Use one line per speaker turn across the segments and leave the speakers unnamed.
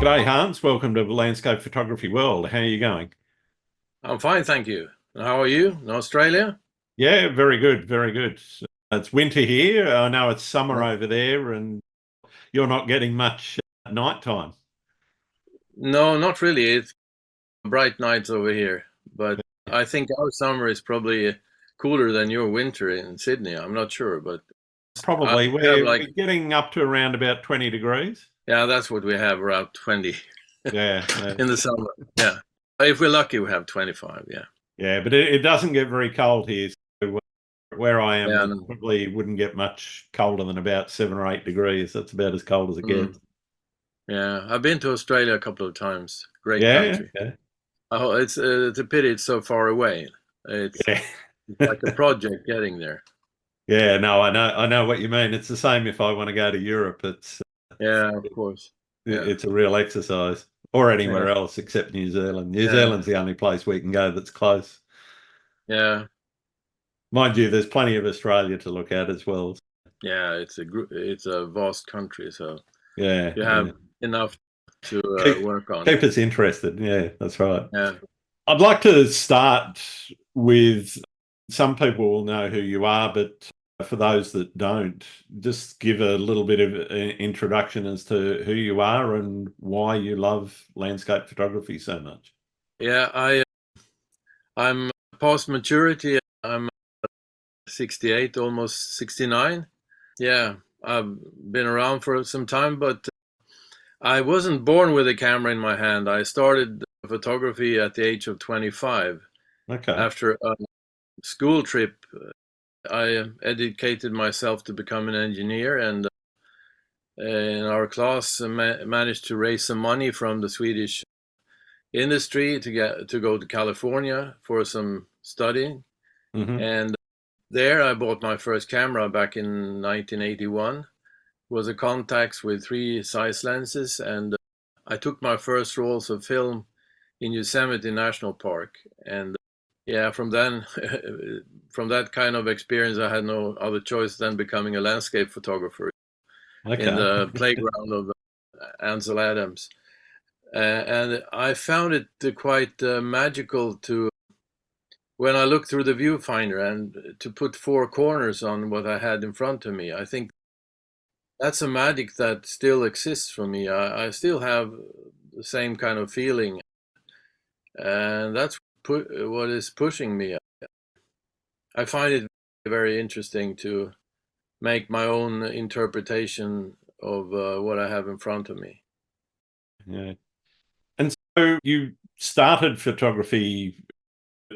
G'day, Hans. Welcome to the Landscape Photography World. How are you going?
I'm fine, thank you. And how are you in Australia?
Yeah, very good, very good. It's winter here. I know it's summer
Yeah.
over there, and you're not getting much nighttime.
No, not really. It's bright nights over here, but I think our summer is probably cooler than your winter in Sydney. I'm not sure, but
Probably
we have
we're getting up to around about 20 degrees.
yeah, that's what we have around 20
Yeah,
in the summer. Yeah. If we're lucky, we have 25. Yeah.
yeah, but it doesn't get very cold here. So where I am,
Yeah.
it
No.
probably wouldn't get much colder than about 7 or 8 degrees. That's about as cold as it
Mm.
gets.
Yeah. I've been to Australia a couple of times. Great
Yeah,
country.
yeah,
Oh, it's a pity it's so far away. It's
yeah.
like a project getting there.
Yeah, no, I know what you mean. It's the same if I want to go to Europe.
Yeah, of course. Yeah.
It's a real exercise, or
Yeah.
anywhere else except New Zealand. New
Yeah.
Zealand's the only place we can go that's close.
Yeah.
Mind you, there's plenty of Australia to look at as well.
Yeah, it's a vast country, so
Yeah,
you have
yeah.
enough to
Keep,
work on.
keep us interested. Yeah, that's right.
Yeah,
I'd like to start with some people will know who you are, but for those that don't, just give a little bit of an introduction as to who you are and why you love landscape photography so much.
yeah. I'm past maturity. I'm 68, almost 69. Yeah, I've been around for some time, but I wasn't born with a camera in my hand. I started photography at the age of 25
Okay.
after a school trip. I educated myself to become an engineer, and in our class managed to raise some money from the Swedish industry to go to California for some studying.
Hmm.
And there I bought my first camera back in 1981. It was a Contax with three size lenses, and I took my first rolls of film in Yosemite National Park. And yeah, from then, from that kind of experience, I had no other choice than becoming a landscape photographer in
Okay.
the playground of Ansel Adams. And I found it quite magical to, when I looked through the viewfinder and to put four corners on what I had in front of me. I think that's a magic that still exists for me. I still have the same kind of feeling, and that's what is pushing me. I find it very interesting to make my own interpretation of what I have in front of me.
Yeah. And so you started photography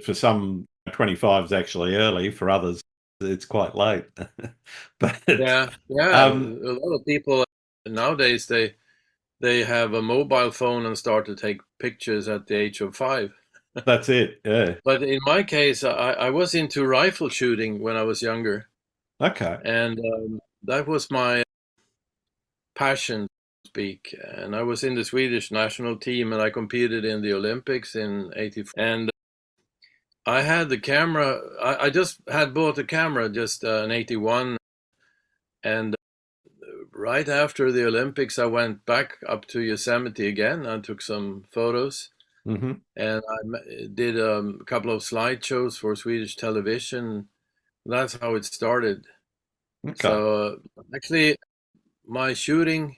for some 25s actually early, for others it's quite late. But
Yeah, yeah.
um
A lot of people nowadays they have a mobile phone and start to take pictures at the age of 5.
that's it. Yeah.
But in my case, I was into rifle shooting when I was younger,
Okay.
and that was my passion, to speak. And I was in the Swedish national team, and I competed in the Olympics in '84. And I had the camera. I just had bought a camera just in '81, and right after the Olympics, I went back up to Yosemite again and took some photos.
Hmm.
And did a couple of slideshows for Swedish television. That's how it started.
Okay.
So actually, my shooting,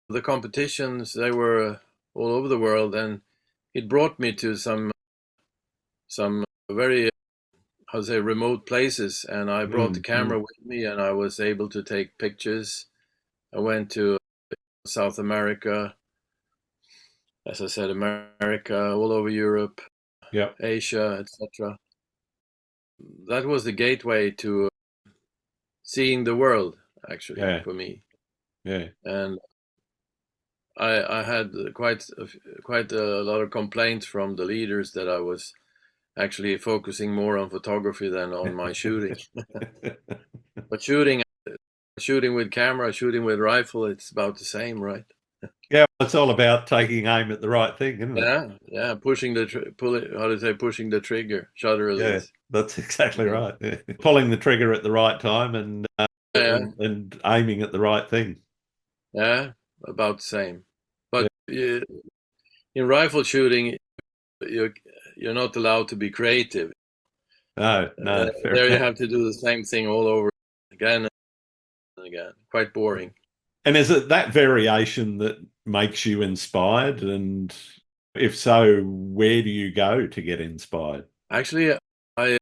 the competitions, they were all over the world, and it brought me to some very, how to say, remote places. And I brought the
Mm.
camera with me, and I was able to take pictures. I went to South America, as I said, America, all over Europe,
Yep.
Asia, etc. That was the gateway to seeing the world, actually,
Yeah.
for me.
Yeah.
And I had quite a lot of complaints from the leaders that I was actually focusing more on photography than on my shooting. But shooting with camera, shooting with rifle, it's about the same, right?
Yeah, it's all about taking aim at the right thing, isn't it?
Yeah, yeah, pushing the pull it, how to say, pushing the trigger, shutter
Yeah,
release.
that's exactly
Mm.
right. Yeah. Pulling the trigger at the right time and
Yeah,
and aiming at the right thing.
yeah, about the same. you, in rifle shooting, you're not allowed to be creative.
No, no, fair
There you
enough.
have to do the same thing all over again and again. Quite boring.
And is it that variation that makes you inspired? And if so, where do you go to get inspired?
Actually, I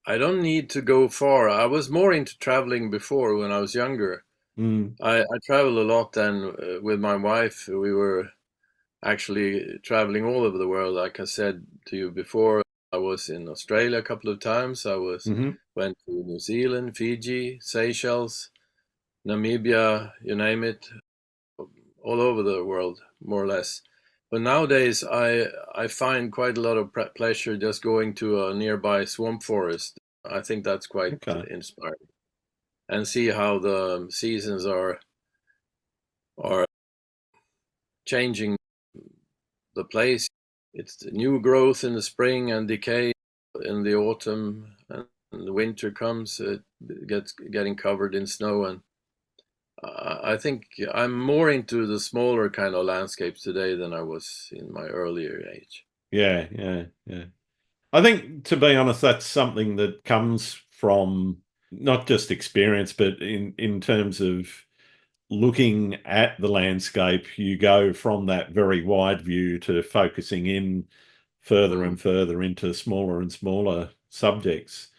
I don't need to go far. I was more into traveling before when I was younger.
Mm,
I traveled a lot then with my wife. We were actually traveling all over the world. Like I said to you before, I was in Australia a couple of times.
hmm.
Went to New Zealand, Fiji, Seychelles, Namibia, you name it, all over the world, more or less. But nowadays, I find quite a lot of pleasure just going to a nearby swamp forest. I think that's quite
Okay.
inspiring, and see how the seasons are changing the place. It's the new growth in the spring and decay in the autumn, and the winter comes, it gets getting covered in snow. And I think I'm more into the smaller kind of landscapes today than I was in my earlier age.
Yeah, yeah, yeah. I think, to be honest, that's something that comes from not just experience, but in terms of looking at the landscape, you go from that very wide view to focusing in further
Mm,
and further into smaller and smaller subjects.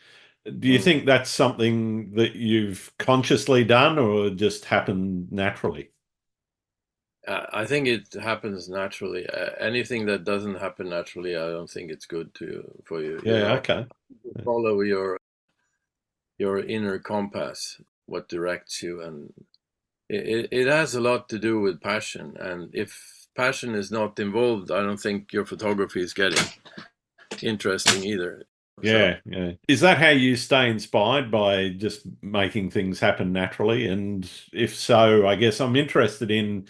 Do you
mm.
think that's something that you've consciously done or just happened naturally?
I think it happens naturally. Anything that doesn't happen naturally, I don't think it's good for you.
Yeah, okay.
Follow your inner compass, what directs you, and it has a lot to do with passion. And if passion is not involved, I don't think your photography is getting interesting either. So
Yeah, yeah. Is that how you stay inspired, by just making things happen naturally? And if so, I guess I'm interested in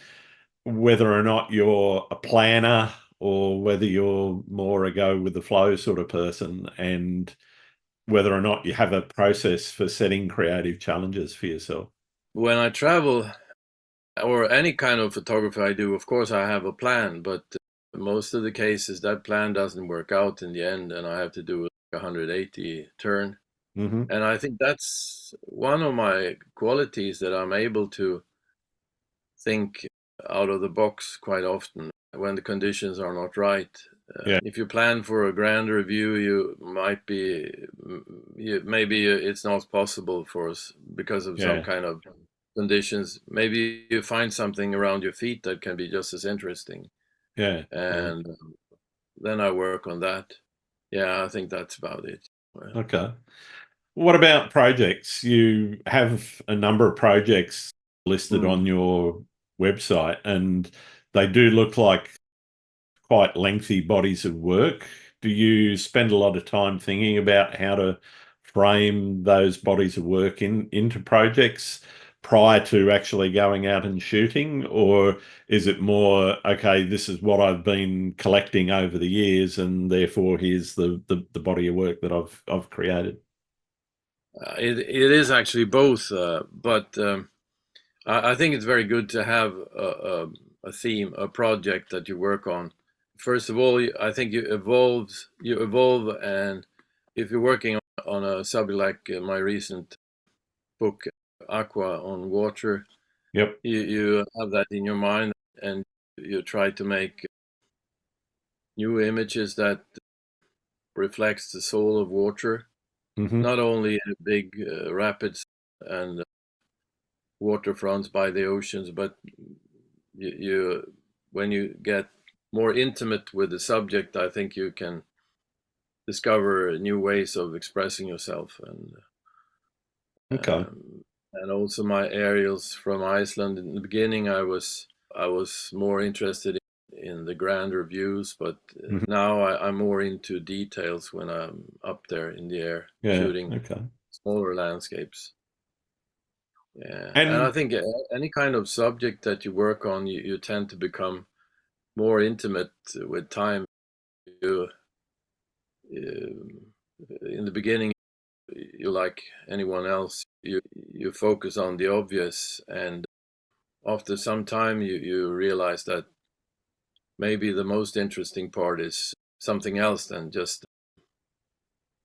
whether or not you're a planner or whether you're more a go with the flow sort of person, and whether or not you have a process for setting creative challenges for yourself.
when I travel or any kind of photography I do, of course I have a plan, but most of the cases that plan doesn't work out in the end, and I have to do a 180 turn.
Hmm.
And I think that's one of my qualities, that I'm able to think out of the box quite often when the conditions are not right.
Yeah,
If you plan for a grander view, you might be, maybe it's not possible for us because of some
yeah,
kind of conditions. Maybe you find something around your feet that can be just as interesting,
yeah, yeah.
and then I work on that. Yeah, I think that's about it.
Okay. What about projects? You have a number of projects listed
Mm.
on your website, and they do look like quite lengthy bodies of work. Do you spend a lot of time thinking about how to frame those bodies of work into projects prior to actually going out and shooting? Or is it more, okay, this is what I've been collecting over the years, and therefore here's the body of work that I've created?
It is actually both, but I think it's very good to have a theme, a project that you work on. First of all, I think you evolve, and if you're working on a subject like my recent book, Aqua, on water,
Yep.
you have that in your mind, and you try to make new images that reflects the soul of water,
Hmm.
not only big rapids and waterfronts by the oceans, but you when you get more intimate with the subject, I think you can discover new ways of expressing yourself.
Okay.
And also my aerials from Iceland. In the beginning, I was more interested in the grander views, but
Hmm.
now I'm more into details when I'm up there in the air
Yeah.
shooting
Okay.
smaller landscapes. Yeah, and I
And
think any kind of subject that you work on, you tend to become more intimate with time. You, in the beginning, you like anyone else, you focus on the obvious, and after some time, you realize that maybe the most interesting part is something else than just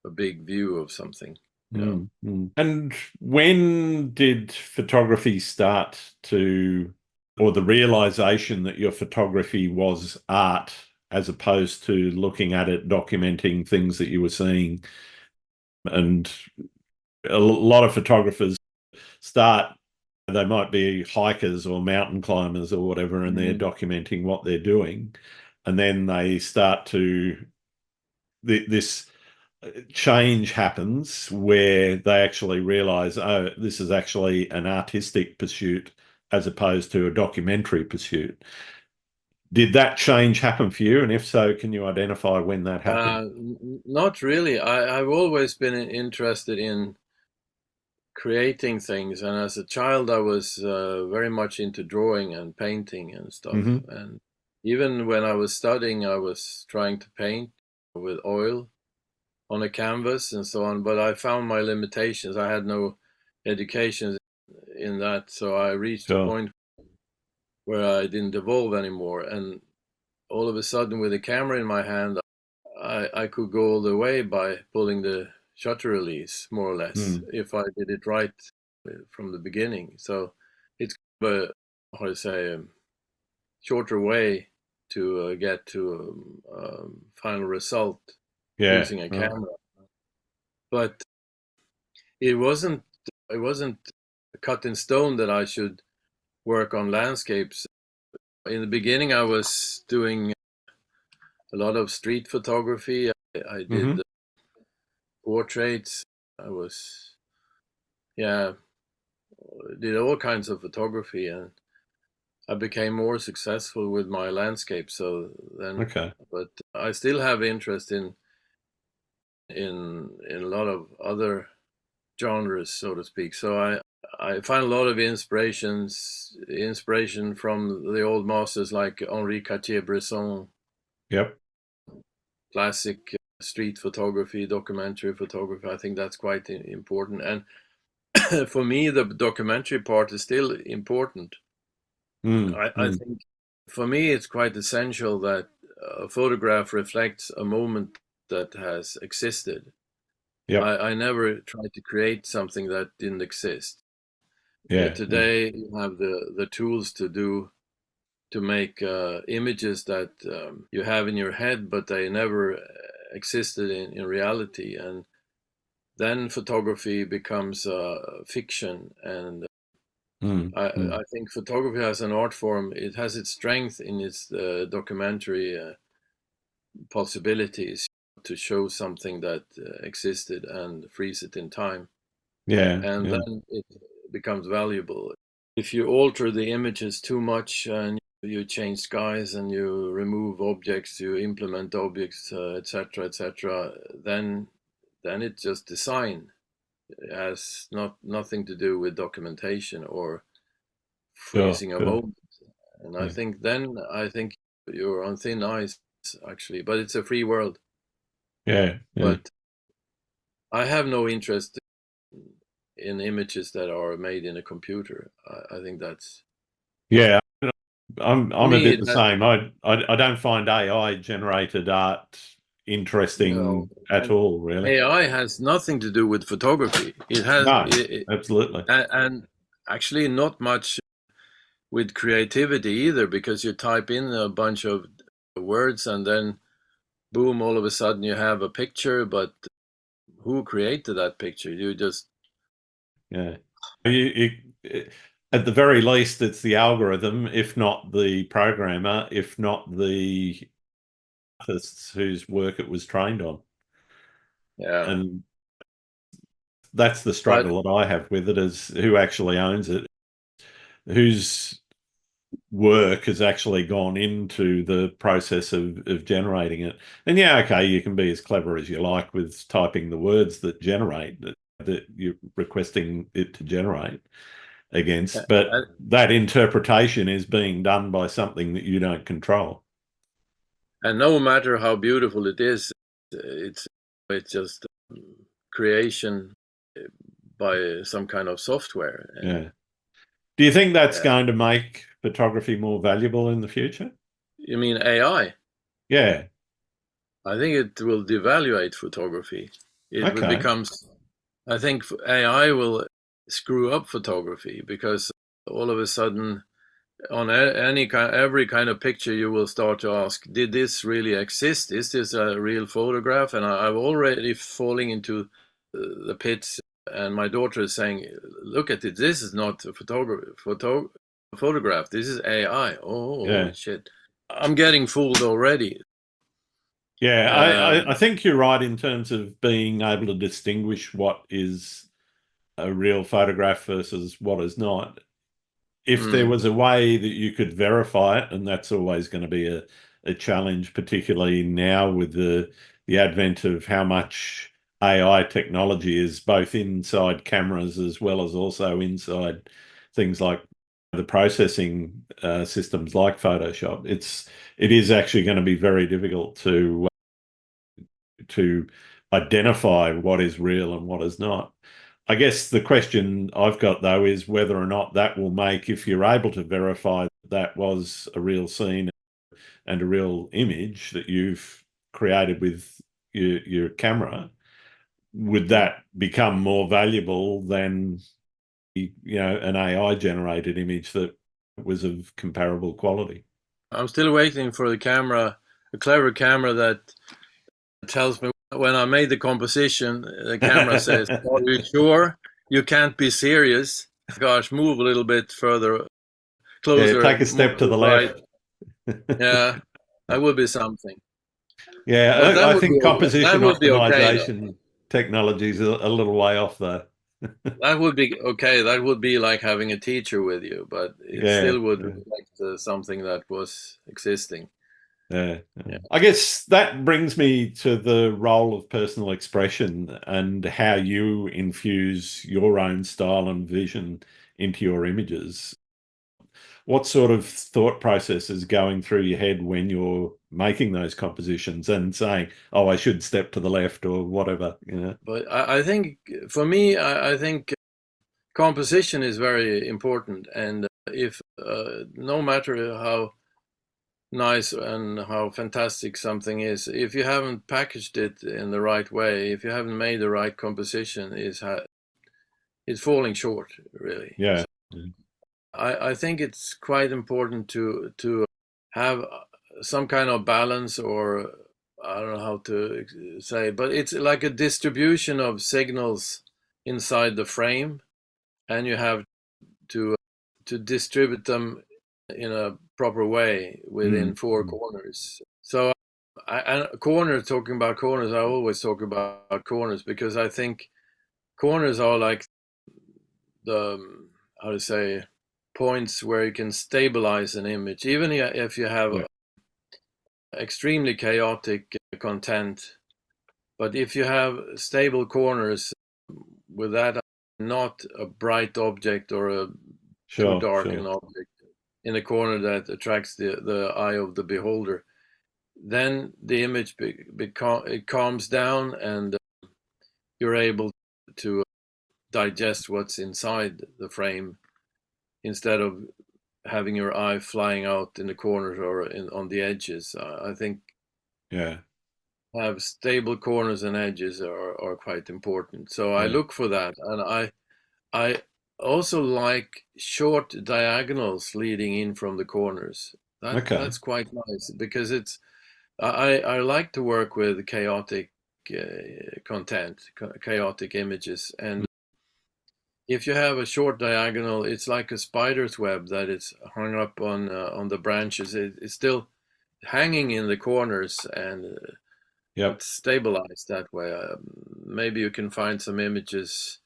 a big view of something.
And when did photography start to, or the realization that your photography was art as opposed to looking at it, documenting things that you were seeing? And a lot of photographers start, they might be hikers or mountain climbers or whatever, and they're documenting what they're doing. And then they start to, this change happens where they actually realize, oh, this is actually an artistic pursuit as opposed to a documentary pursuit. Did that change happen for you? And if so, can you identify when that happened?
Not really. I've always been interested in creating things, and as a child I was very much into drawing and painting and stuff. And even when I was studying, I was trying to paint with oil on a canvas and so on, but I found my limitations. I had no education in that, so I reached a point where I didn't evolve anymore, and all of a sudden with a camera in my hand I could go all the way by pulling the shutter release, more or less, if I did it right from the beginning. So it's a, how to say, a shorter way to get to a final result using a camera. But it wasn't cut in stone that I should work on landscapes. In the beginning, I was doing a lot of street photography. I did portraits. I was, did all kinds of photography, and I became more successful with my landscape. So then, but I still have interest in a lot of other genres, so to speak. So I find a lot of inspiration from the old masters like Henri Cartier-Bresson.
Yep.
Classic street photography, documentary photography. I think that's quite important. And for me, the documentary part is still important. I think for me, it's quite essential that a photograph reflects a moment that has existed. I never tried to create something that didn't exist. Today, you have the tools to make images that you have in your head, but they never existed in reality. And then photography becomes fiction. And I think photography as an art form, it has its strength in its documentary possibilities to show something that existed and freeze it in time. And then it becomes valuable. If you alter the images too much and you change skies and you remove objects, you implement objects, etc., etc., then it's just design. It has nothing to do with documentation or freezing a moment. And I think you're on thin ice, actually. But it's a free world. But I have no interest in images that are made in a computer. I think that's
I'm a bit the same. I don't find AI generated art interesting at all, really.
AI has nothing to do with photography. It has
absolutely,
and actually not much with creativity either, because you type in a bunch of words and then boom, all of a sudden you have a picture. But who created that picture? You just
at the very least, it's the algorithm, if not the programmer, if not the artists whose work it was trained on. And that's the struggle that I have with it, is who actually owns it, whose work has actually gone into the process of generating it. And you can be as clever as you like with typing the words that generate that you're requesting it to generate against, but that interpretation is being done by something that you don't control.
And no matter how beautiful it is, it's just creation by some kind of software.
Do you think that's going to make photography more valuable in the future?
You mean AI?
Yeah.
I think it will devaluate photography. It will
Okay.
becomes. I think AI will screw up photography because all of a sudden, on every kind of picture, you will start to ask, "Did this really exist? Is this a real photograph?" And I'm already falling into the pits. And my daughter is saying, "Look at it. This is not a photograph. This is AI." Oh, holy
Yeah.
shit! I'm getting fooled already.
Yeah, I
Um,
think you're right in terms of being able to distinguish what is a real photograph versus what is not. If there
mm.
was a way that you could verify it, and that's always going to be a challenge, particularly now with the advent of how much AI technology is both inside cameras as well as also inside things like the processing systems like Photoshop. It is actually going to be very difficult to identify what is real and what is not. I guess the question I've got though is whether or not that will make, if you're able to verify that that was a real scene and a real image that you've created with your camera, would
Mm.
that become more valuable than an AI generated image that was of comparable quality?
I'm still waiting for the camera, a clever camera that tells me when I made the composition. The camera says, "Are you sure? You can't be serious. Gosh, move a little bit further,
Yeah,
closer,
take a
more
step to
to
the
the right."
left.
Yeah, that would be something. But
Yeah,
that
I
would be
think composition
that would be okay though.
optimization technology is a little way off though.
That would be okay. That would be like having a teacher with you, but it
Yeah,
still would
yeah,
reflect something that was existing.
yeah.
Yeah.
I guess that brings me to the role of personal expression and how you infuse your own style and vision into your images. What sort of thought process is going through your head when you're making those compositions and saying, "Oh, I should step to the left" or whatever?
But I think for me, I think composition is very important, and if no matter how nice and how fantastic something is, if you haven't packaged it in the right way, if you haven't made the right composition, it's falling short, really.
Yeah.
So I think it's quite important to have some kind of balance, or I don't know how to say, but it's like a distribution of signals inside the frame, and you have to to distribute them in a proper way within
Mm.
four corners. So talking about corners, I always talk about corners because I think corners are like the how to say points where you can stabilize an image, even if you have
Yeah.
extremely chaotic content. But if you have stable corners with that, not a bright object or a too
Sure,
dark an
sure.
object in a corner that attracts the eye of the beholder, then the image it calms down, and you're able to digest what's inside the frame instead of having your eye flying out in the corners or on the edges. I think
Yeah,
have stable corners and edges are quite important. So I
yeah.
look for that, and I also like short diagonals leading in from the corners.
Okay.
That's quite nice because I like to work with chaotic content, chaotic images, and if you have a short diagonal, it's like a spider's web that is hung up on the branches. It's still hanging in the corners, and
Yep.
it's stabilized that way. Maybe you can find some images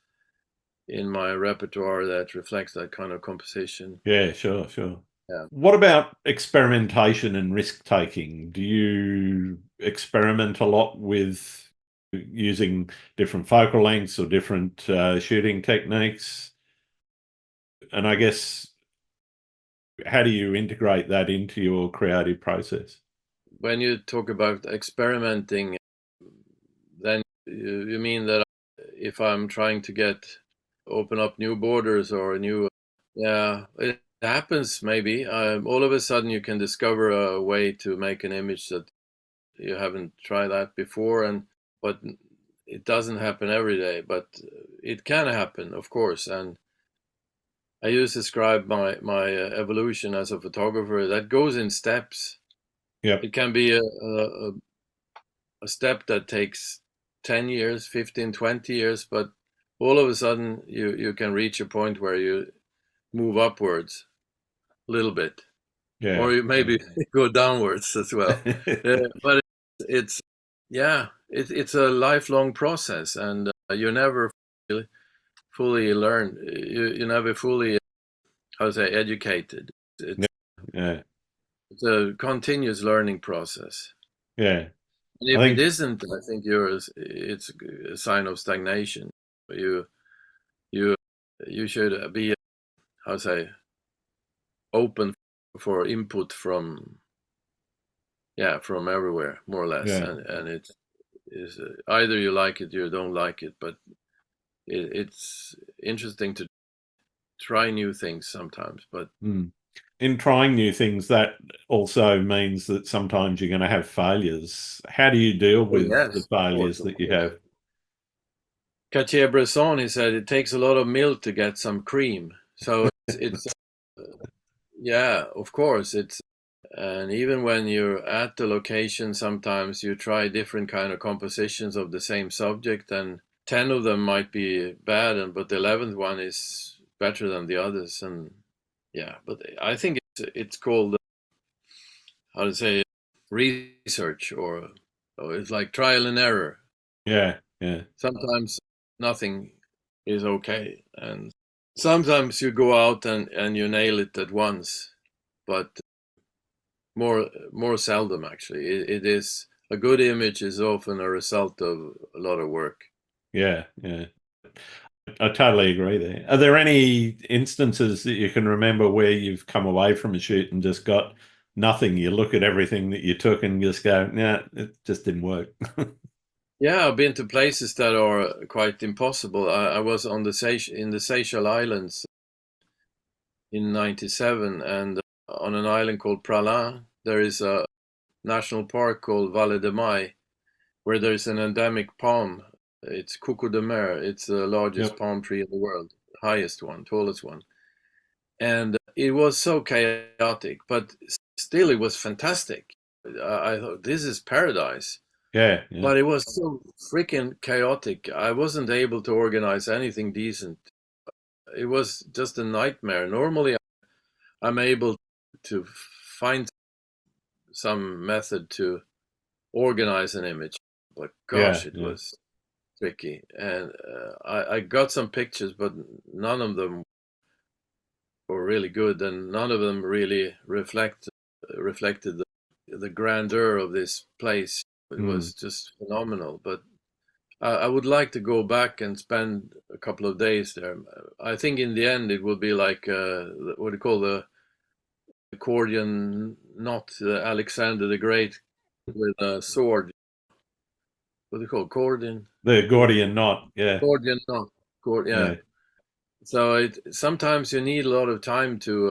in my repertoire that reflects that kind of composition.
Yeah, sure, sure.
Yeah.
What about experimentation and risk taking? Do you experiment a lot with using different focal lengths or different shooting techniques? And I guess, how do you integrate that into your creative process?
When you talk about experimenting, then you mean that if I'm trying to open up new borders or new, yeah. happens maybe. All of a sudden you can discover a way to make an image that you haven't tried that before, but it doesn't happen every day, but it can happen, of course. And I used to describe my evolution as a photographer that goes in steps.
Yep.
It can be a step that takes 10 years, 15, 20 years, but all of a sudden you can reach a point where you move upwards a little bit,
Yeah.
or you maybe go downwards as well. But it's yeah, it's a lifelong process, and you never fully learn. You never fully, how to say, educated.
Yeah.
It's
Yeah.
it's a continuous learning process.
Yeah.
And
I
if it
think,
isn't, I think it's a sign of stagnation. You you you should be, how to say, open for input from, yeah, from everywhere, more or less.
yeah.
And it is either you like it or you don't like it, but it's interesting to try new things sometimes. But
Mm. In trying new things, that also means that sometimes you're going to have failures. How do you deal
oh
with the
yes, of course,
failures
of
that you
course.
have?
Cartier-Bresson, he said, it takes a lot of milk to get some cream. So it's yeah, of course, it's and even when you're at the location, sometimes you try different kind of compositions of the same subject, and 10 of them might be bad, and but the 11th one is better than the others. And yeah, but I think it's called, how to say, research, or it's like trial and error.
Yeah. Yeah.
Sometimes nothing is okay, and sometimes you go out and you nail it at once, but more seldom actually. It is a good image is often a result of a lot of work.
Yeah. Yeah. I totally agree there. Are there any instances that you can remember where you've come away from a shoot and just got nothing? You look at everything that you took and just go, nah, it just didn't work.
Yeah, I've been to places that are quite impossible. I was on in the Seychelles Islands in '97, and on an island called Pralin, there is a national park called Vallée de Mai, where there's an endemic palm. It's Coco de Mer. It's the largest
Yep.
palm tree in the world, highest one, tallest one. And it was so chaotic, but still it was fantastic. I thought this is paradise,
Yeah. Yeah.
but it was so freaking chaotic. I wasn't able to organize anything decent. It was just a nightmare. Normally, I'm able to find some method to organize an image, but
Yeah.
gosh, it
Yeah.
was tricky. And I got some pictures, but none of them were really good, and none of them really reflected the grandeur of this place. It
Mm.
was just phenomenal. But I would like to go back and spend a couple of days there. I think in the end it will be like what do you call the accordion knot, Alexander the Great with a sword. What do you call it? Accordion?
The Gordian knot. Yeah.
Accordion knot. Yeah.
Yeah.
So sometimes you need a lot of time to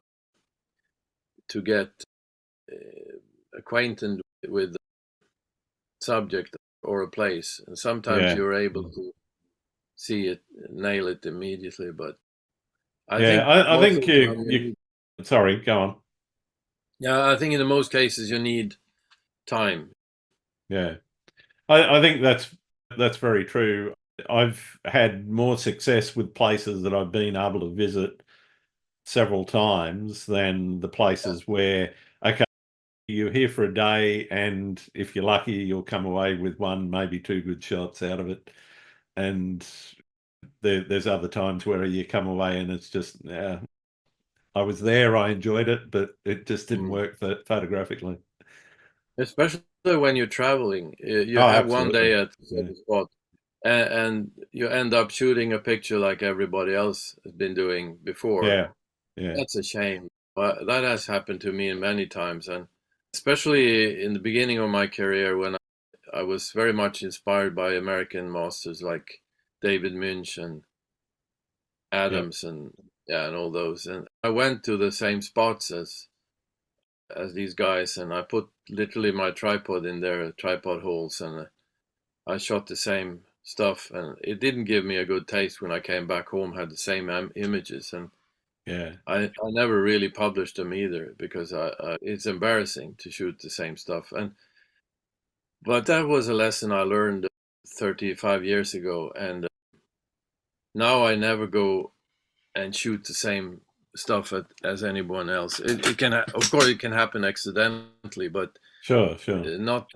get acquainted with the subject or a place, and sometimes
Yeah.
you're able to see it, nail it immediately. But I
Yeah.
think
I
most
think
of the time
sorry, go on.
yeah, I think in the most cases you need time.
Yeah. I think that's very true. I've had more success with places that I've been able to visit several times than the
Yeah.
places where, okay, you're here for a day, and if you're lucky, you'll come away with one, maybe two good shots out of it. And there's other times where you come away and it's just, I was there, I enjoyed it, but it just didn't
Mm.
work photographically.
Especially when you're traveling, you
Oh,
have one
absolutely.
day at a
Yeah.
certain spot, and you end up shooting a picture like everybody else has been doing before.
Yeah. Yeah.
That's a shame. That has happened to me many times, and especially in the beginning of my career when I was very much inspired by American masters like David Munch and
Yep.
Adams and yeah, and all those. And I went to the same spots as these guys, and I put literally my tripod in their tripod holes, and I shot the same stuff, and it didn't give me a good taste when I came back home. Had the same images, and
Yeah.
I never really published them either because it's embarrassing to shoot the same stuff. But that was a lesson I learned 35 years ago, and now I never go and shoot the same stuff as anyone else. It can, of course, it can happen accidentally, but
Sure.
not.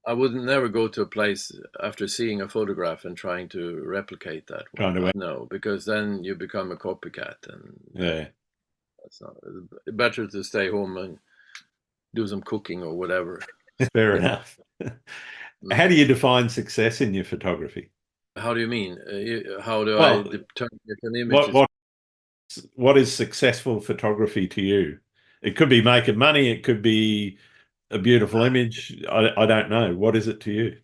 I would never go to a place after seeing a photograph and trying to replicate that one.
Trying to,
No, because then you become a copycat, and
yeah.
that's not better to stay home and do some cooking or whatever.
Fair enough. How do you define success in your photography?
How do you mean? How do I
Well,
determine if an image
what is successful photography to you? It could be making money. It could be a beautiful image. I don't know. What is it to you?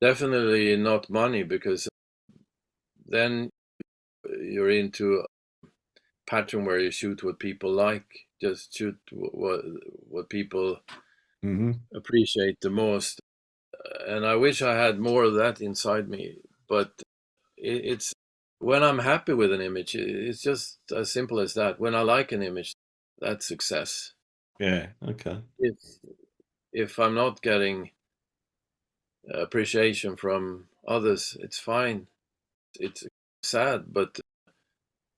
definitely not money, because then you're into a pattern where you shoot what people like, just shoot what people appreciate the most. And I wish I had more of that inside me, but it's when I'm happy with an image, it's just as simple as that. When I like an image, that's success.
Yeah. Okay.
If I'm not getting appreciation from others, it's fine. It's sad, but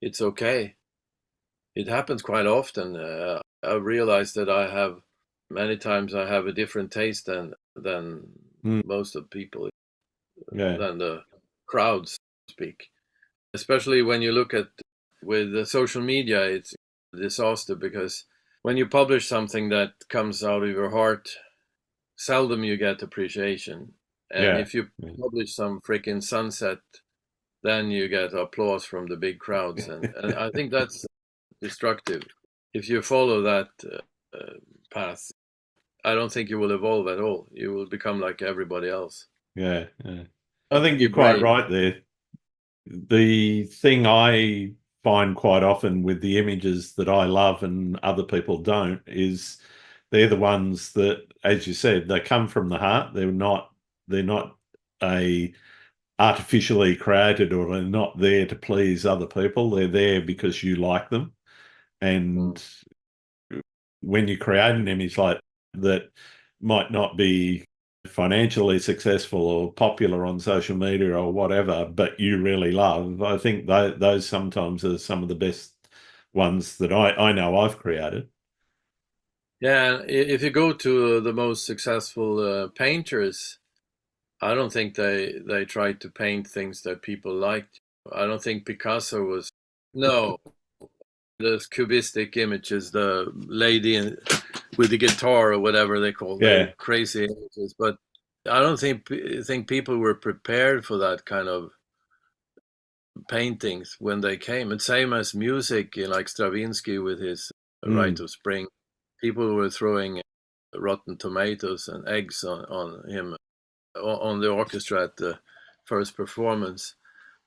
it's okay. It happens quite often. I've realized that many times I have a different taste than most of people,
Yeah.
than the crowds speak. Especially when you look at with the social media, it's a disaster, because when you publish something that comes out of your heart, seldom you get appreciation. And
Yeah.
if you publish some freaking sunset, then you get applause from the big crowds. And I think that's destructive. If you follow that path, I don't think you will evolve at all. You will become like everybody else.
Yeah. I think
Be
you're quite
brave.
right there. The thing I find quite often with the images that I love and other people don't is they're the ones that, as you said, they come from the heart. They're not a artificially created, or they're not there to please other people. They're there because you like them. And when you create an image like that, might not be financially successful or popular on social media or whatever, but you really love, I think those sometimes are some of the best ones that I know I've created.
Yeah, if you go to the most successful painters, I don't think they tried to paint things that people liked. I don't think Picasso was. No, those cubistic images, the lady with the guitar or whatever they call, they're crazy images. But I don't think people were prepared for that kind of paintings when they came. And same as music, like Stravinsky with his Rite of Spring, people were throwing rotten tomatoes and eggs on him, on the orchestra at the first performance.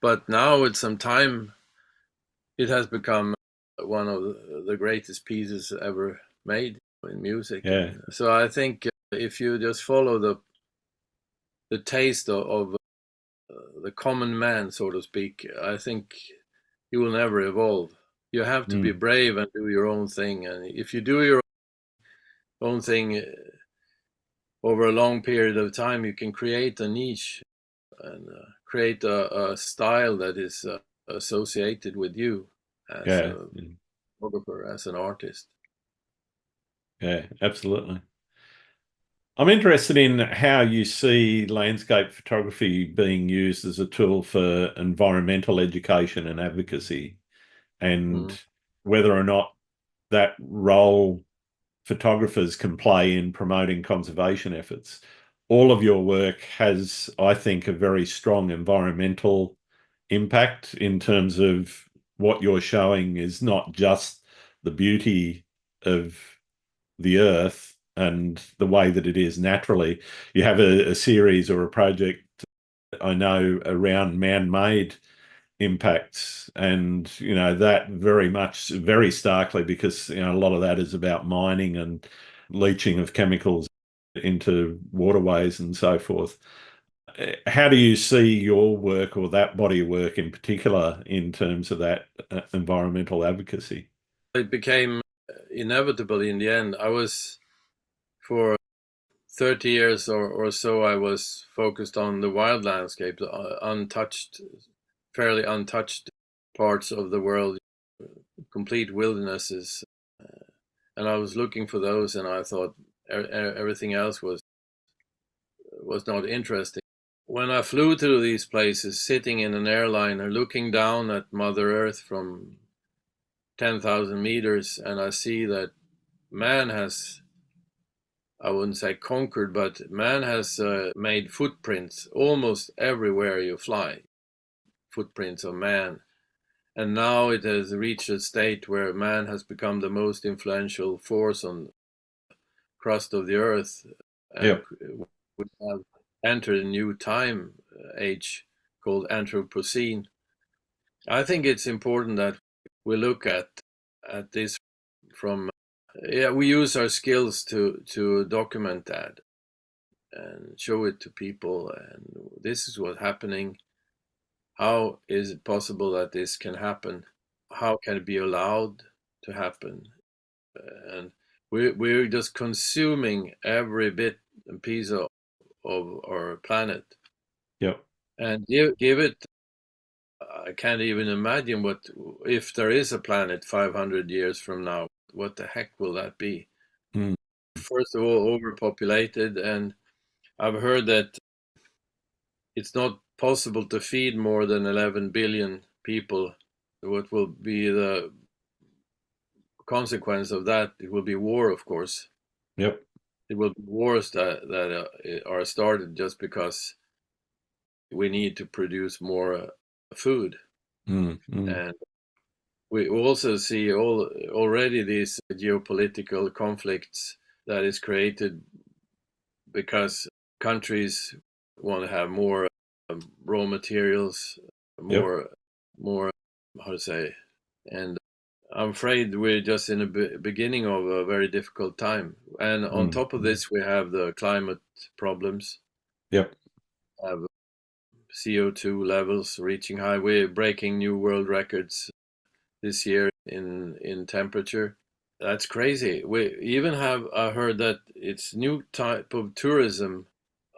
But now with some time, it has become one of the greatest pieces ever made in music.
Yeah.
So I think if you just follow the taste of the common man, so to speak, I think you will never evolve. You have to be brave and do your own thing. And if you do your own thing over a long period of time, you can create a niche and create a style that is associated with you as a photographer, as an artist.
Yeah, absolutely. I'm interested in how you see landscape photography being used as a tool for environmental education and advocacy, and whether or not that role photographers can play in promoting conservation efforts. All of your work has, I think, a very strong environmental impact in terms of what you're showing is not just the beauty of the earth and the way that it is naturally. You have a series or a project, I know, around man-made impacts, and that very starkly, because a lot of that is about mining and leaching of chemicals into waterways and so forth. How do you see your work, or that body of work in particular, in terms of that environmental advocacy?
It became inevitable in the end. For 30 years or so, I was focused on the wild landscape, the fairly untouched parts of the world, complete wildernesses. And I was looking for those, and I thought everything else was not interesting. When I flew to these places, sitting in an airliner, looking down at Mother Earth from 10,000 meters, and I see that man has, I wouldn't say conquered, but man has made footprints almost everywhere you fly, footprints of man. And now it has reached a state where man has become the most influential force on the crust of the earth. And
Yep.
we have entered a new time age called Anthropocene. I think it's important that we look at this from, we use our skills to document that and show it to people, and this is what's happening. How is it possible that this can happen? How can it be allowed to happen? And we're just consuming every bit and piece of our planet.
Yep.
And give it, I can't even imagine what, if there is a planet 500 years from now, what the heck will that be?
Mm.
First of all, overpopulated, and I've heard that it's not possible to feed more than 11 billion people. What will be the consequence of that? It will be war, of course.
Yep.
It will be wars that are started just because we need to produce more food.
Mm.
And we also see already these geopolitical conflicts that is created because countries want to have more raw materials,
Yep.
more, how to say, and I'm afraid we're just in the beginning of a very difficult time. And on top of this, we have the climate problems.
Yep.
Have CO2 levels reaching high. We're breaking new world records this year in temperature. That's crazy. We even have, I heard that it's new type of tourism.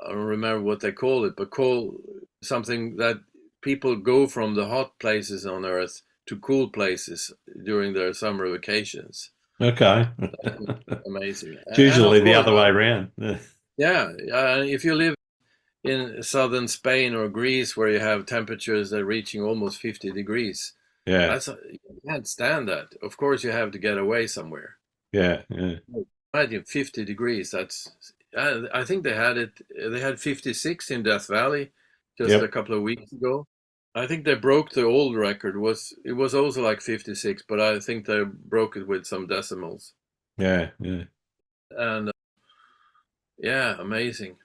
I don't remember what they call it, but call something that people go from the hot places on Earth to cool places during their summer vacations.
Okay.
Amazing.
It's
And of
usually the
course,
other way around.
yeah, if you live in southern Spain or Greece where you have temperatures that are reaching almost 50 degrees,
Yeah.
you can't stand that. Of course, you have to get away somewhere.
Yeah. Yeah.
Imagine 50 degrees. I think they had 56 in Death Valley just a
Yep.
couple of weeks ago. I think they broke the old record. It was also like 56, but I think they broke it with some decimals.
Yeah. Yeah.
And yeah, amazing.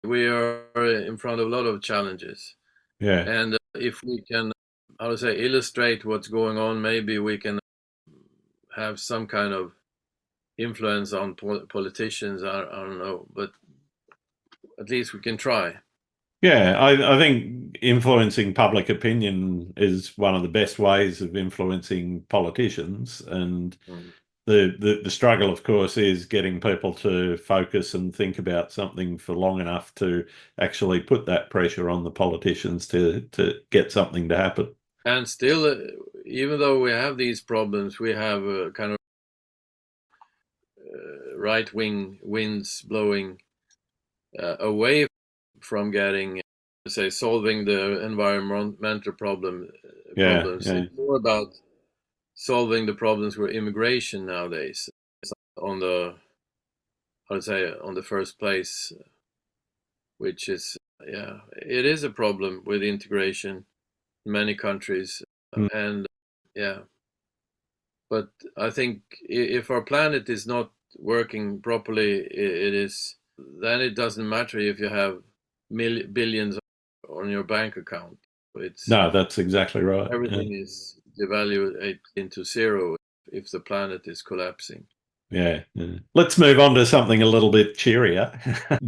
We are in front of a lot of challenges.
Yeah.
And if we can, I would say, illustrate what's going on, maybe we can have some kind of influence on politicians. I don't know, but at least we can try.
Yeah, I think influencing public opinion is one of the best ways of influencing politicians. And
Mm.
the struggle, of course, is getting people to focus and think about something for long enough to actually put that pressure on the politicians to get something to happen.
And still, even though we have these problems, we have a kind of right-wing winds blowing away from getting, say, solving the environmental
Yeah,
problems.
yeah,
It's more about solving the problems with immigration nowadays. It's on the, how to say, on the first place, which is, yeah, it is a problem with integration in many countries.
mm,
And yeah, but I think if our planet is not working properly, then it doesn't matter if you have billions on your bank account. It's
No, that's exactly right.
everything is devalued into zero if the planet is collapsing.
Yeah. Let's move on to something a little bit cheerier.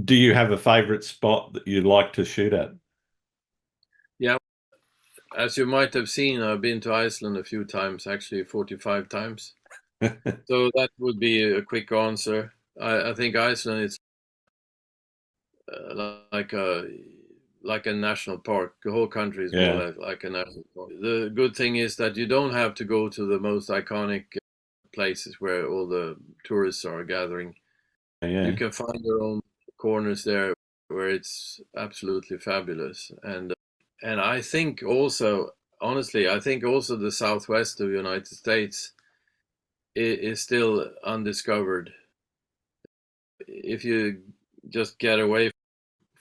Do you have a favorite spot that you'd like to shoot at?
Yeah, as you might have seen, I've been to Iceland a few times, actually 45 times. So that would be a quick answer. I think Iceland is like a national park. The whole country is more or
Yeah.
less like a national park. The good thing is that you don't have to go to the most iconic places where all the tourists are gathering. You
Yeah.
can find your own corners there where it's absolutely fabulous. And I think also, honestly, I think also the southwest of the United States is still undiscovered. If you just get away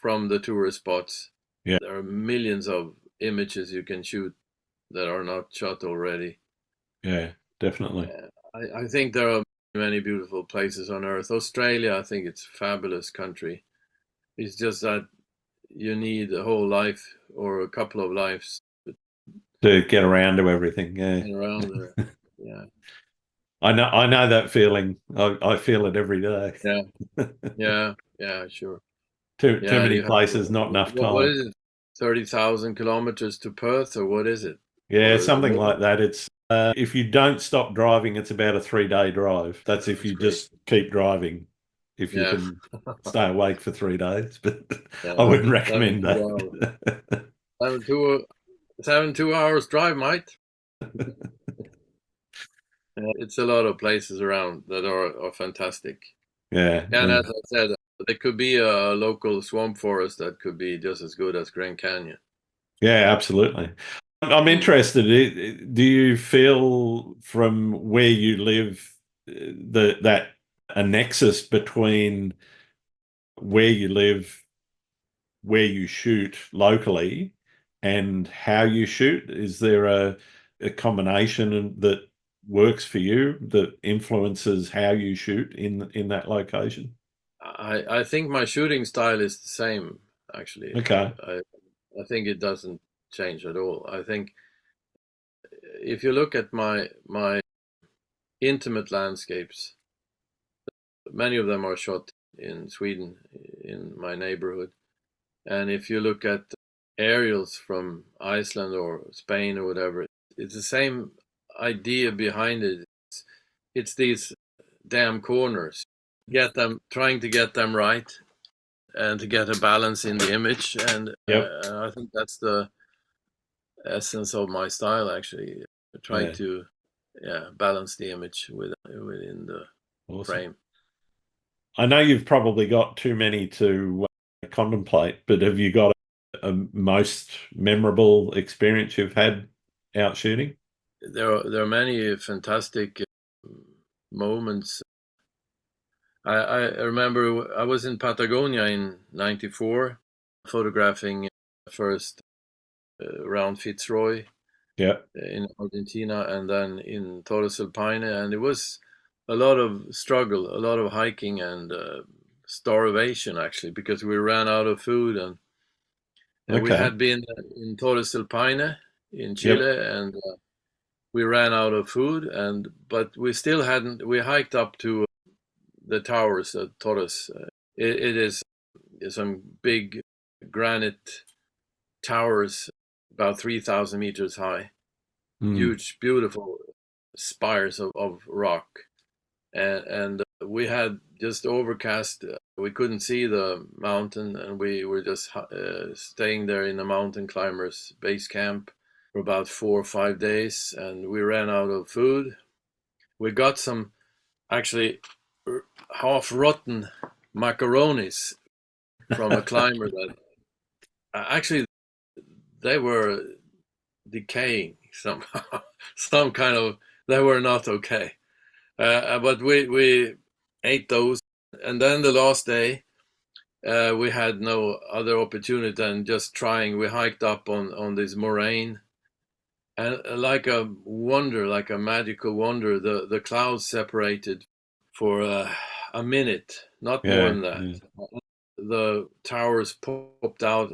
from the tourist spots,
Yeah.
there are millions of images you can shoot that are not shot already.
Yeah. Definitely.
I think there are many beautiful places on earth. Australia, I think it's a fabulous country. It's just that you need a whole life or a couple of lives
To get around to everything. Yeah.
and around there. Yeah,
I know that feeling. I feel it every day.
yeah, yeah, yeah, sure.
Too
Yeah,
many
you have
places, not enough
what
time.
is it? 30,000 kilometers to Perth, or what is it?
Yeah,
Or
something
more?
like that. It's if you don't stop driving, it's about a 3-day drive. That's if
That's
you
great.
just keep driving, if you
Yeah,
can stay awake for 3 days. But I
yeah.
wouldn't recommend
72 hours.
that.
72 hours drive, mate. Yeah, it's a lot of places around that are fantastic.
Yeah,
And as I said, there could be a local swamp forest that could be just as good as Grand Canyon.
yeah, absolutely. I'm
Mm.
interested. Do you feel from where you live that a nexus between where you live, where you shoot locally, and how you shoot? Is there a combination that works for you that influences how you shoot in that location?
I think my shooting style is the same, actually.
Okay.
I think it doesn't change at all. I think if you look at my intimate landscapes, many of them are shot in Sweden, in my neighborhood. And if you look at aerials from Iceland or Spain or whatever, it's the same idea behind it. It's these damn corners. Trying to get them right and to get a balance in the image. And
Yep.
I think that's the essence of my style, actually. Try
Yeah.
to, yeah, balance the image within the
Awesome.
frame.
I know you've probably got too many to contemplate, but have you got a most memorable experience you've had out shooting?
There are many fantastic moments. I remember I was in Patagonia in '94, photographing first around Fitzroy
Yeah.
in Argentina, and then in Torres del Paine, and it was a lot of struggle, a lot of hiking and starvation, actually, because we ran out of food, and we
Okay.
had been in Torres del Paine in
Yep.
Chile, and we ran out of food, and but we still hadn't. We hiked up to the towers at Torres. It is some big granite towers, about 3,000 meters high,
Mm.
huge, beautiful spires of rock. And we had just overcast. We couldn't see the mountain, and we were just staying there in the mountain climbers base camp for about 4 or 5 days, and we ran out of food. We got some actually half rotten macaronis from a climber that actually they were decaying somehow, some kind of they were not okay. But we ate those, and then the last day we had no other opportunity than just trying. We hiked up on this moraine, and like a wonder, like a magical wonder, the clouds separated for a minute, not more
Yeah.
than that.
Yeah.
The towers popped out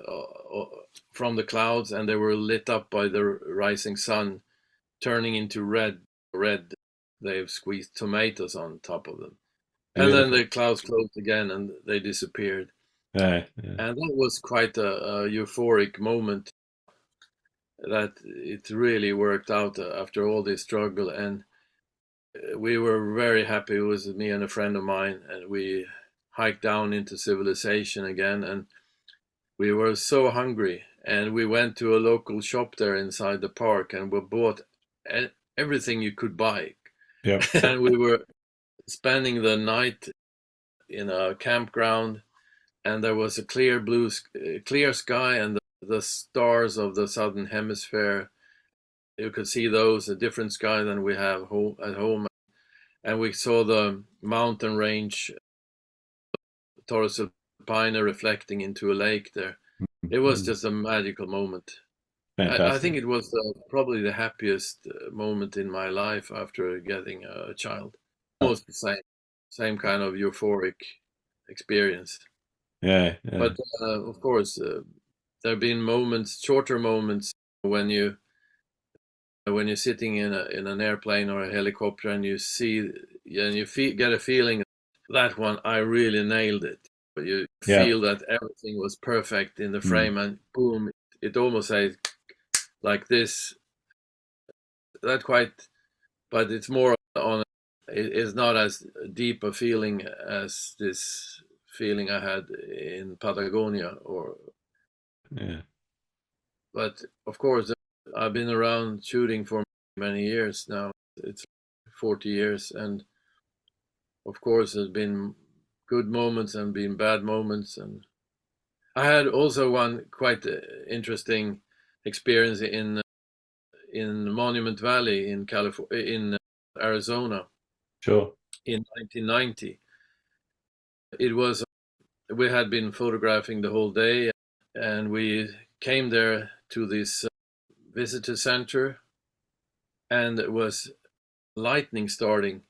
from the clouds, and they were lit up by the rising sun, turning into red. They've squeezed tomatoes on top of them. And then the clouds closed again and they disappeared.
Yeah.
And that was quite a euphoric moment, that it really worked out after all this struggle. And we were very happy. It was me and a friend of mine, and we hiked down into civilization again. And we were so hungry. And we went to a local shop there inside the park, and we bought everything you could buy.
Yep.
And we were spending the night in a campground, and there was a clear sky, and the stars of the southern hemisphere. You could see those, a different sky than we have at home. And we saw the mountain range, Taurus Alpine, reflecting into a lake there. It was just a magical moment. I think it was probably the happiest moment in my life after getting a child. Almost the same kind of euphoric experience.
Yeah.
But of course, there have been moments, shorter moments, when you're sitting in an airplane or a helicopter, and you see and you get a feeling that one, I really nailed it. But you feel that everything was perfect in the frame, and boom, it almost says like this. That quite, but it's more on. It's not as deep a feeling as this feeling I had in Patagonia, but of course, I've been around shooting for many years now. It's 40 years, and of course, there's been good moments and been bad moments. And I had also one quite interesting experience in Monument Valley in California, in Arizona.
Sure.
In 1990, we had been photographing the whole day, and we came there to this visitor center, and it was lightning starting,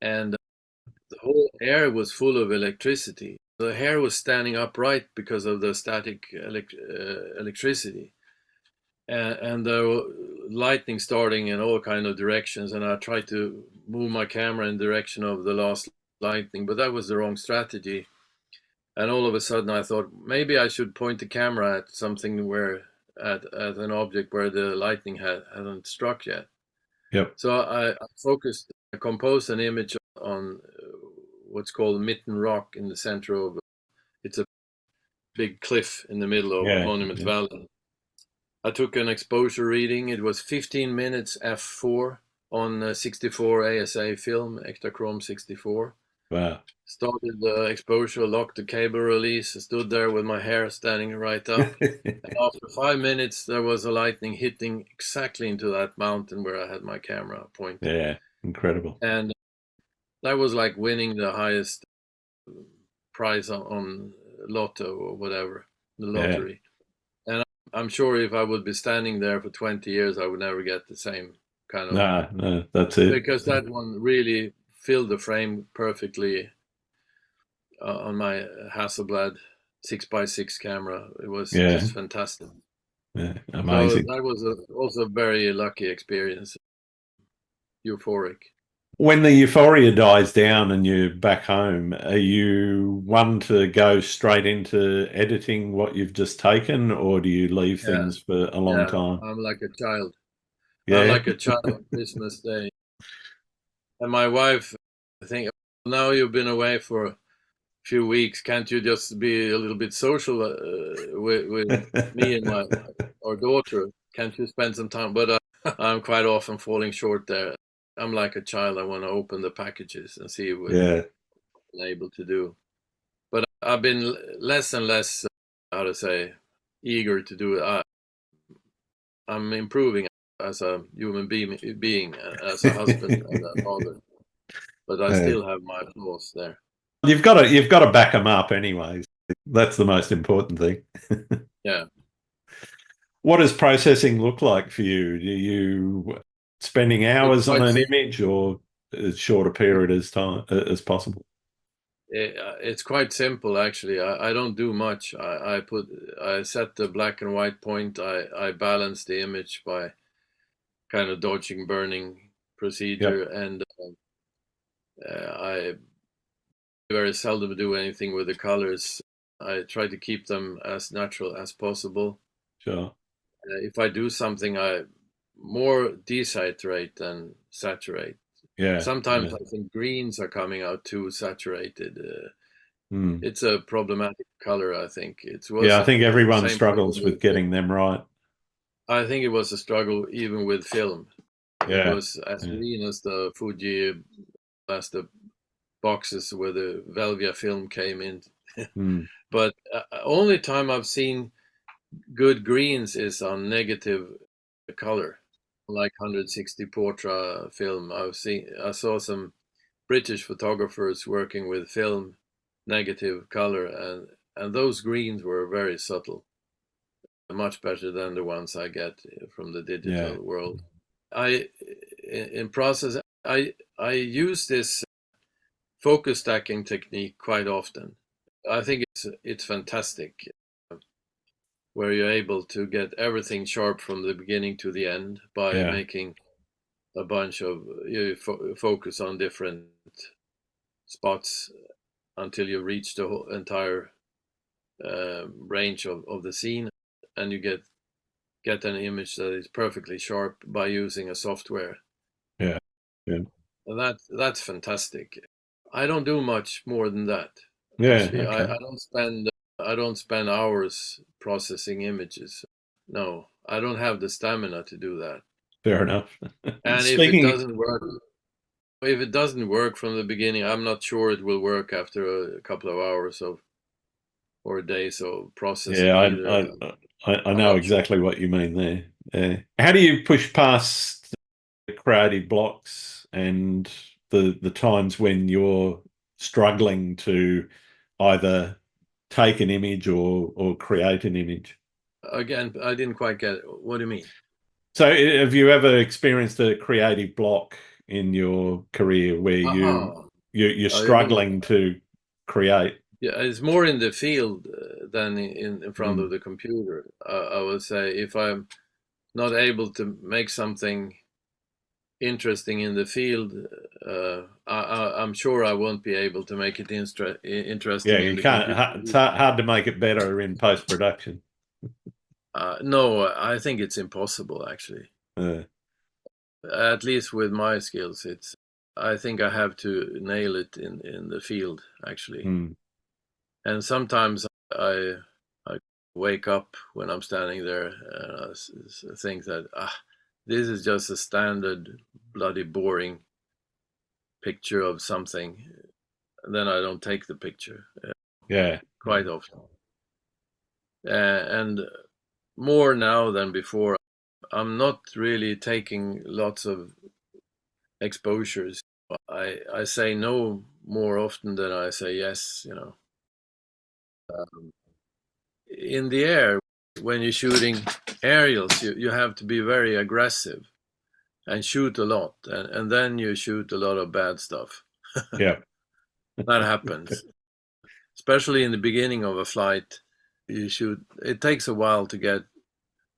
and the whole air was full of electricity. The hair was standing upright because of the static electricity, and there were lightning starting in all kind of directions. And I tried to move my camera in the direction of the last lightning, but that was the wrong strategy. And all of a sudden, I thought maybe I should point the camera at something at an object where the lightning hadn't struck yet.
Yep.
So I composed an image on what's called Mitten Rock in the center of. It's a big cliff in the middle of Monument Valley. I took an exposure reading. It was 15 minutes f4 on 64 ASA film, Ektachrome 64.
Wow.
Started the exposure, locked the cable release, stood there with my hair standing right up. And after 5 minutes, there was a lightning hitting exactly into that mountain where I had my camera pointed.
Yeah, incredible.
And that was like winning the highest prize on lotto or whatever, the lottery. And I'm sure if I would be standing there for 20 years, I would never get the same kind of.
No, that's it.
Because that one really filled the frame perfectly on my Hasselblad 6x6 camera. It was just fantastic.
Yeah, amazing.
So that was also a very lucky experience. Euphoric.
When the euphoria dies down and you're back home, are you one to go straight into editing what you've just taken, or do you leave things for a long time?
I'm like a child. I'm like a child on Christmas Day. And my wife, I think, now you've been away for a few weeks, can't you just be a little bit social with me and our daughter? Can't you spend some time? But I'm quite often falling short there. I'm like a child. I want to open the packages and see what I'm able to do. But I've been less and less, eager to do it. I'm improving as a human being, as a husband and a father. But I still have my flaws there.
You've got to back them up anyways. That's the most important thing.
Yeah.
What does processing look like for you? Do you spending hours on an image, or as short a period as possible?
It's quite simple actually. I don't do much. I set the black and white point. I balance the image by kind of dodging burning procedure,
Yep.
and I very seldom do anything with the colors. I try to keep them as natural as possible.
Sure.
If I do something, I more desaturate than saturate.
Yeah.
Sometimes
Yeah.
I think greens are coming out too saturated.
Mm.
It's a problematic color, I think. It
Yeah,
was
I think everyone
same problem
struggles with
with
getting them right.
I think it was a struggle even with film. It
Yeah.
was as
Yeah.
green as the Fuji, as the boxes where the Velvia film came in.
Mm.
But only time I've seen good greens is on negative color, like 160 Portra film. I saw some British photographers working with film negative color, and those greens were very subtle, much better than the ones I get from the
Yeah.
digital world. I in process I use this focus stacking technique quite often. I think it's fantastic, where you're able to get everything sharp from the beginning to the end by
Yeah.
making a bunch of you focus on different spots until you reach the whole entire range of the scene, and you get an image that is perfectly sharp by using a software.
Yeah. Yeah.
And that's fantastic. I don't do much more than that.
Yeah.
Actually,
Okay.
I don't spend hours processing images. No, I don't have the stamina to do that.
Fair enough.
And
Speaking,
if it doesn't work from the beginning, I'm not sure it will work after a couple of hours of or days of processing
yeah,
either.
I
I'm
know
not sure.
exactly what you mean there. How do you push past the creative blocks and the times when you're struggling to either take an image or create an image?
Again, I didn't quite get it. What do you mean?
So, have you ever experienced a creative block in your career where
Aha.
you're
You mean,
struggling to create?
yeah, it's more in the field than in front of
Mm.
the computer. I would say if I'm not able to make something interesting in the field, I'm sure I won't be able to make it
Yeah,
interesting in
you
the
can't.
computer.
It's hard to make it better in post production.
No, I think it's impossible actually.
Uh,
At least with my skills, it's. I think I have to nail it in the field actually.
mm,
And sometimes I wake up when I'm standing there and I think that this is just a standard bloody boring picture of something. And then I don't take the picture
yeah,
quite often. And more now than before, I'm not really taking lots of exposures. I say no more often than I say yes, you know. In the air, when you're shooting aerials, you have to be very aggressive and shoot a lot, and then you shoot a lot of bad stuff.
yeah,
That happens, especially in the beginning of a flight. You shoot. It takes a while to get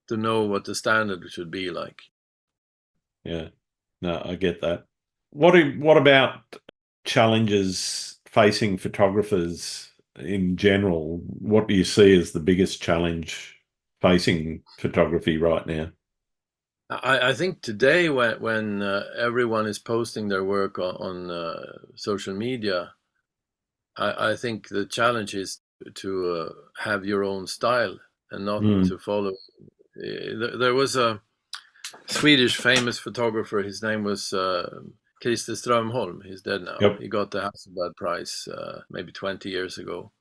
to know what the standard should be like.
yeah. No, I get that. What about challenges facing photographers in general? What do you see as the biggest challenge facing photography right now?
I think today, when everyone is posting their work on social media, I think the challenge is to have your own style and not
Mm,
to follow. There was a Swedish famous photographer. His name was Christer Strömholm. He's dead now.
yep.
He got the Hasselblad Prize maybe 20 years ago.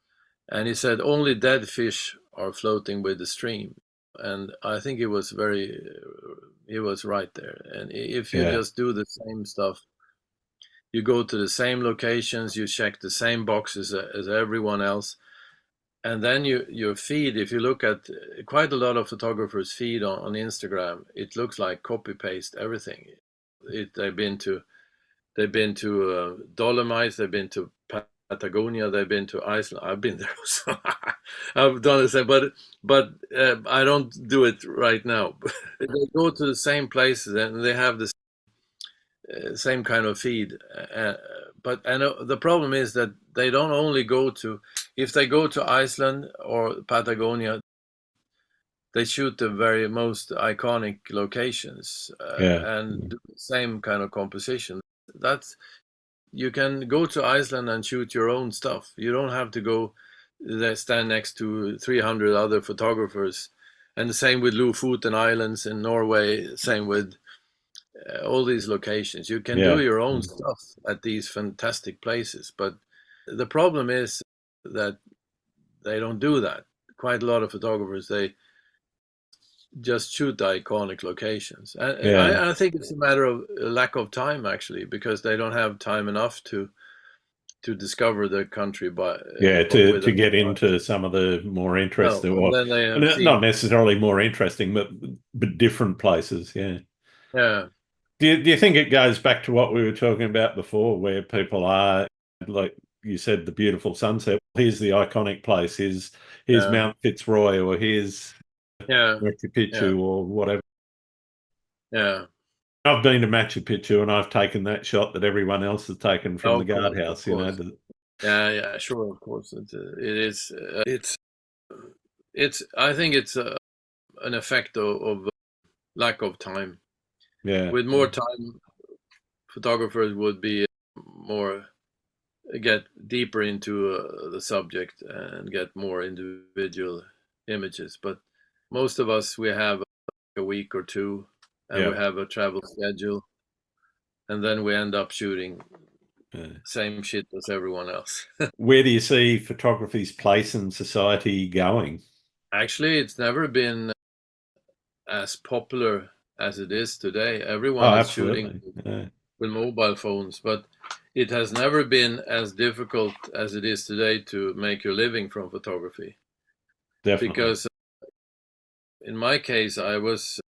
And he said only dead fish are floating with the stream. And I think he was right there. And if you
Yeah.
just do the same stuff, you go to the same locations, you check the same boxes as everyone else, and then your feed, if you look at quite a lot of photographers feed on Instagram, it looks like copy paste everything. They've been to Dolomites, they've been to Patagonia, they've been to Iceland. I've been there, so I've done the same. But I don't do it right now. They go to the same places and they have the same kind of feed. But the problem is that they don't only go to. If they go to Iceland or Patagonia, they shoot the very most iconic locations
Yeah.
and do the same kind of composition. That's You can go to Iceland and shoot your own stuff. You don't have to go stand next to 300 other photographers. And the same with Lofoten Islands in Norway. Same with all these locations. You can do
Yeah.
your own stuff at these fantastic places. But the problem is that they don't do that. Quite a lot of photographers, they just shoot the iconic locations. And
Yeah.
I think it's a matter of a lack of time, actually, because they don't have time enough to discover the country
Yeah,
with
to
a
get into some of the more
no,
interesting,
and
or
then they have
not
seen,
necessarily more interesting, but different places. Yeah.
yeah,
Do you think it goes back to what we were talking about before, where people are, like you said, the beautiful sunset? Here's the iconic place. Here's
yeah,
Mount Fitzroy, or here's
yeah,
Machu
yeah,
Picchu, or whatever.
yeah.
I've been to Machu Picchu, and I've taken that shot that everyone else has taken from
Oh,
the
of
guardhouse.
course, yeah, yeah, sure, of course. It is. It's. I think it's an effect of lack of time.
Yeah.
With more time, photographers would be more get deeper into the subject and get more individual images. But most of us, we have a week or two, and we
Yeah.
have a travel schedule, and then we end up shooting
Yeah.
same shit as everyone else.
Where do you see photography's place in society going?
Actually, it's never been as popular as it is today.
Oh,
Everyone is shooting
absolutely. Yeah,
with mobile phones, but it has never been as difficult as it is today to make your living from photography.
definitely.
Because in my case, I was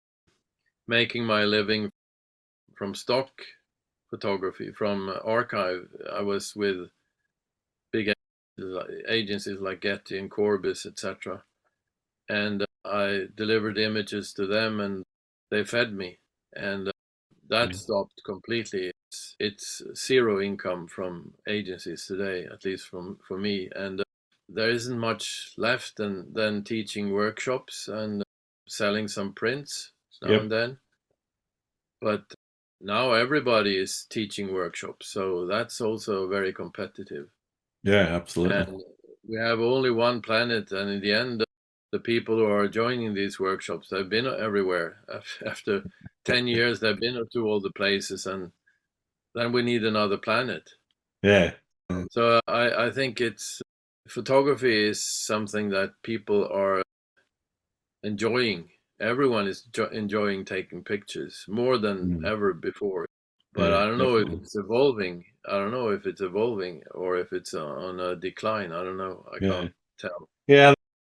making my living from stock photography, from archive. I was with big agencies like Getty and Corbis, etc. And I delivered images to them, and they fed me. And that
Yeah.
stopped completely. It's zero income from agencies today, at least for me. And there isn't much left, and then teaching workshops and selling some prints now and
Yep.
then. But now everybody is teaching workshops, so that's also very competitive.
Yeah, absolutely.
And we have only one planet, and in the end, the people who are joining these workshops, they've been everywhere. After 10 years, they've been to all the places, and then we need another planet.
Yeah.
So I think it's photography is something that people are enjoying. Everyone is enjoying taking pictures more than
Mm.
ever before. But
Yeah,
I don't know if
definitely.
it's evolving. I don't know if it's evolving or if it's on a decline. I don't know. I
Yeah.
can't tell.
Yeah,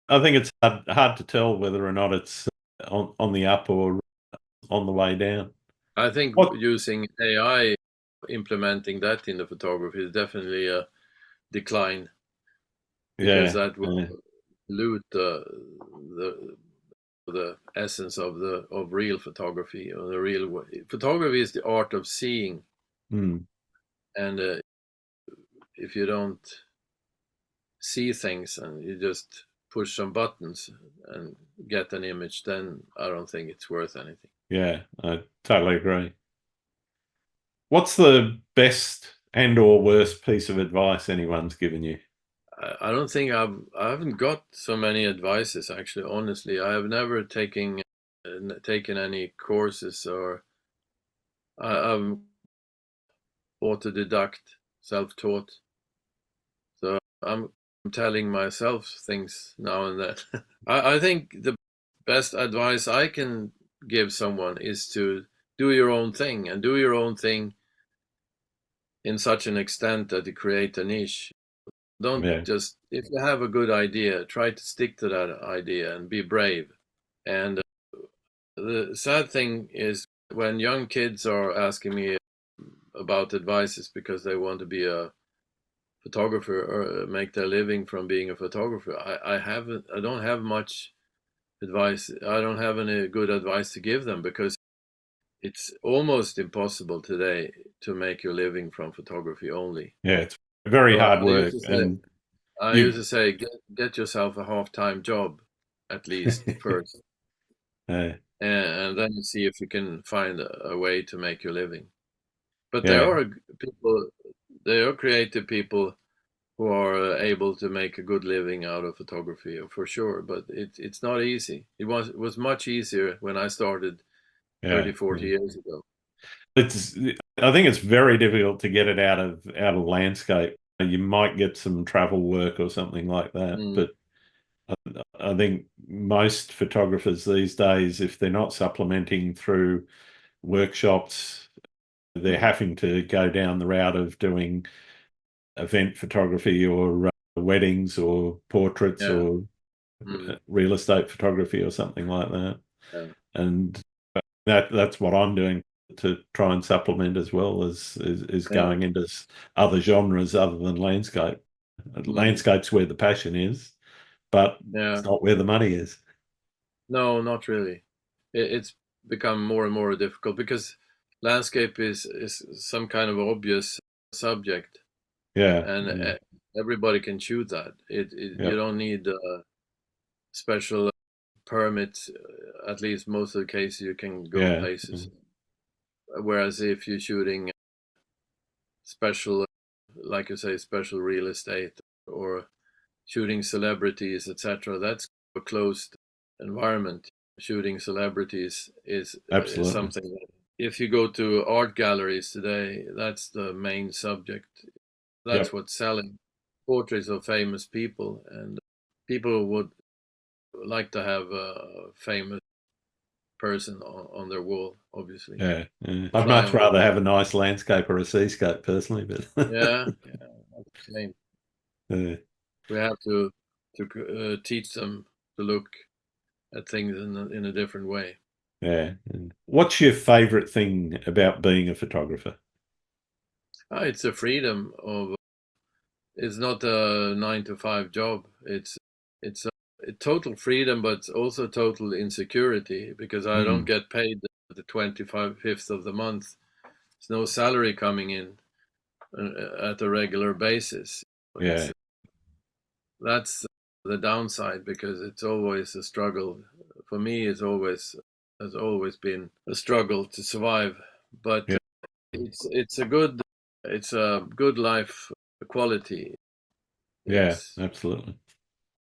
I think it's hard to tell whether or not it's on the up or on the way down.
I think
What?
using AI, implementing that in the photography is definitely a decline because
Yeah.
that will
Yeah.
dilute the the essence of the of real photography or the real way. Photography is the art of seeing,
Mm.
and if you don't see things and you just push some buttons and get an image, then I don't think it's worth anything.
Yeah, I totally agree. What's the best and or worst piece of advice anyone's given you?
I don't think I haven't got so many advices, actually. Honestly, I have never taken any courses, or I'm autodidact, self-taught. So I'm telling myself things now and then. I think the best advice I can give someone is to do your own thing, and do your own thing in such an extent that you create a niche. Don't
Yeah.
just, if you have a good idea, try to stick to that idea and be brave. And the sad thing is when young kids are asking me about advices because they want to be a photographer or make their living from being a photographer. I don't have much advice. I don't have any good advice to give them, because it's almost impossible today to make your living from photography only.
Yeah, it's very
So
hard work, and
I used
you,
to say, get yourself a half-time job at least first,
uh,
and then you see if you can find a way to make your living. But
yeah,
there are creative people who are able to make a good living out of photography, for sure. But it's not easy. It was much easier when I started
yeah,
30, 40
yeah.
years ago.
It's. I think it's very difficult to get it out of landscape. You might get some travel work or something like that,
Mm,
but I think most photographers these days, if they're not supplementing through workshops, they're
mm,
having to go down the route of doing event photography or weddings or portraits
yeah.
or
Mm,
real estate photography or something like that.
yeah.
And that's what I'm doing to try and supplement as well as
Yeah.
going into other genres other than landscape.
Mm,
Landscape's where the passion is, but
yeah.
it's not where the money is.
No, not really. It's become more and more difficult because landscape is some kind of obvious subject,
Yeah,
and
yeah,
everybody can shoot that.
yeah,
You don't need special permits. At least most of the cases, you can go
yeah,
places. Whereas if you're shooting special, like you say, special real estate or shooting celebrities, etc., that's a closed environment. Shooting celebrities is
absolutely.
something that, if you go to art galleries today, that's the main subject. That's
Yep,
what's selling. Portraits of famous people, and people would like to have a famous person on their wall, obviously.
yeah, yeah. I'd
Fly
much
on the
rather
wall.
have a nice landscape or a seascape personally, but
Yeah, yeah, that's the same.
yeah,
We have to teach them to look at things in a different way.
yeah. What's your favorite thing about being a photographer?
It's a freedom of. It's not a 9 to 5 job. It's a total freedom, but also total insecurity, because I don't
Mm,
get paid the 25th of the month. There's no salary coming in at a regular basis.
yeah,
It's That's the downside, because it's always a struggle. For me, has always been a struggle to survive. But
yeah,
it's a good life quality.
yeah,
It's
absolutely.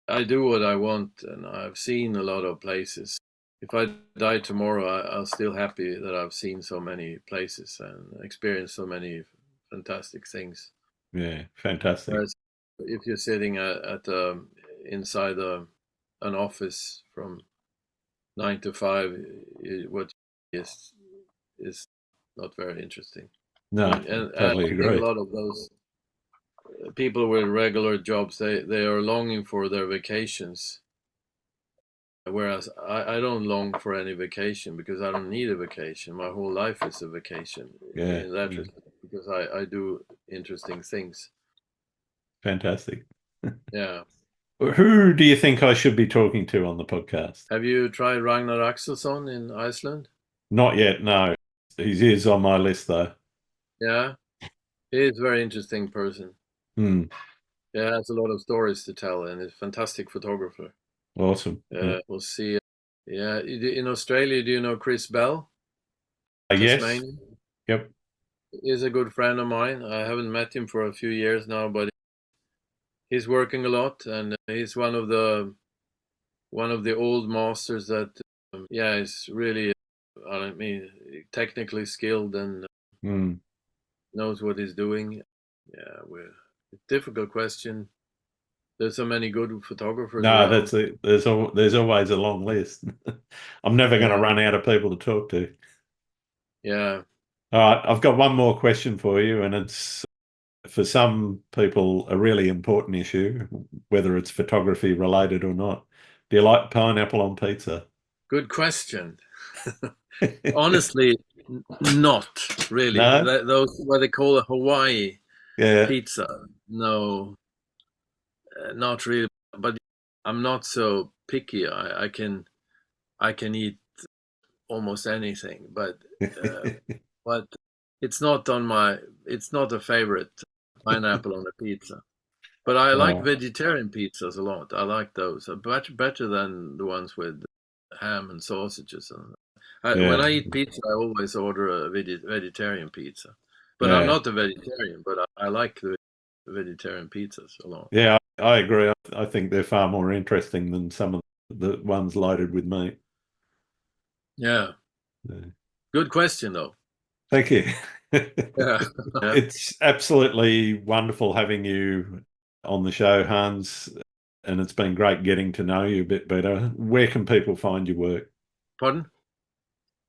I do what I want, and I've seen a lot of places. If I die tomorrow, I'm still happy that I've seen so many places and experienced so many fantastic things.
Yeah, fantastic.
Whereas if you're sitting inside an office from 9 to 5, what is not very interesting.
No,
And I
totally
think a
agree.
lot of those people with regular jobs, they are longing for their vacations. Whereas I don't long for any vacation, because I don't need a vacation. My whole life is a vacation
Yeah,
in that
yeah,
respect, because I do interesting things.
fantastic.
Yeah.
Who do you think I should be talking to on the podcast?
Have you tried Ragnar Axelsson in Iceland?
Not yet, no. He is on my list though.
Yeah. He is a very interesting person.
Hmm,
Yeah, has a lot of stories to tell, and is a fantastic photographer.
awesome. Yeah.
We'll see. Yeah, in Australia, do you know Chris Bell,
Yes.
Tasmanian?
Yep.
He's a good friend of mine. I haven't met him for a few years now, but he's working a lot, and he's one of the old masters that, yeah, is really, I mean, technically skilled and
Hmm.
knows what he's doing. Yeah, difficult question. There's so many good photographers
No,
around.
that's it. There's always a long list. I'm never going to
Yeah,
run out of people to talk to.
yeah.
All right, I've got one more question for you, and it's for some people a really important issue, whether it's photography related or not. Do you like pineapple on pizza?
Good question. Honestly, not really.
No?
Those what they call a Hawaii.
Yeah.
Pizza, no, not really. But I'm not so picky. I can eat almost anything, but it's not on my. It's not a favorite pineapple on a pizza. But I like
Oh,
vegetarian pizzas a lot. I like those. Much better than the ones with ham and sausages. And when
yeah.
I eat pizza, I always order a vegetarian pizza. But I'm
Yeah.
not a vegetarian, but I like the vegetarian pizzas a lot.
Yeah, I agree. I think they're far more interesting than some of the ones loaded with meat.
Yeah.
Yeah.
Good question, though.
Thank you.
Yeah. Yeah.
It's absolutely wonderful having you on the show, Hans, and it's been great getting to know you a bit better. Where can people find your work?
Pardon?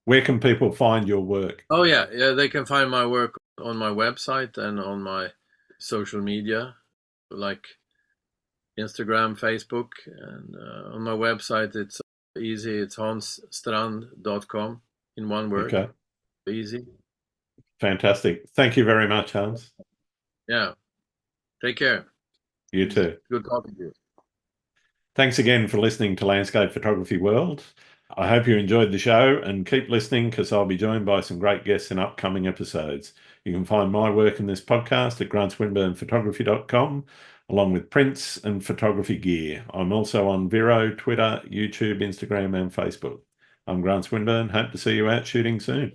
Where can people find your work?
Oh, yeah. Yeah. They can find my work on my website and on my social media, like Instagram, Facebook, and on my website it's easy. It's hansstrand.com in one word.
Okay,
Easy.
fantastic. Thank you very much, Hans.
Yeah. Take care.
You too.
Good talking to you.
Thanks again for listening to Landscape Photography World. I hope you enjoyed the show and keep listening because I'll be joined by some great guests in upcoming episodes. You can find my work in this podcast at grantswinburnphotography.com along with prints and photography gear. I'm also on Vero, Twitter, YouTube, Instagram and Facebook. I'm Grant Swinburne. Hope to see you out shooting soon.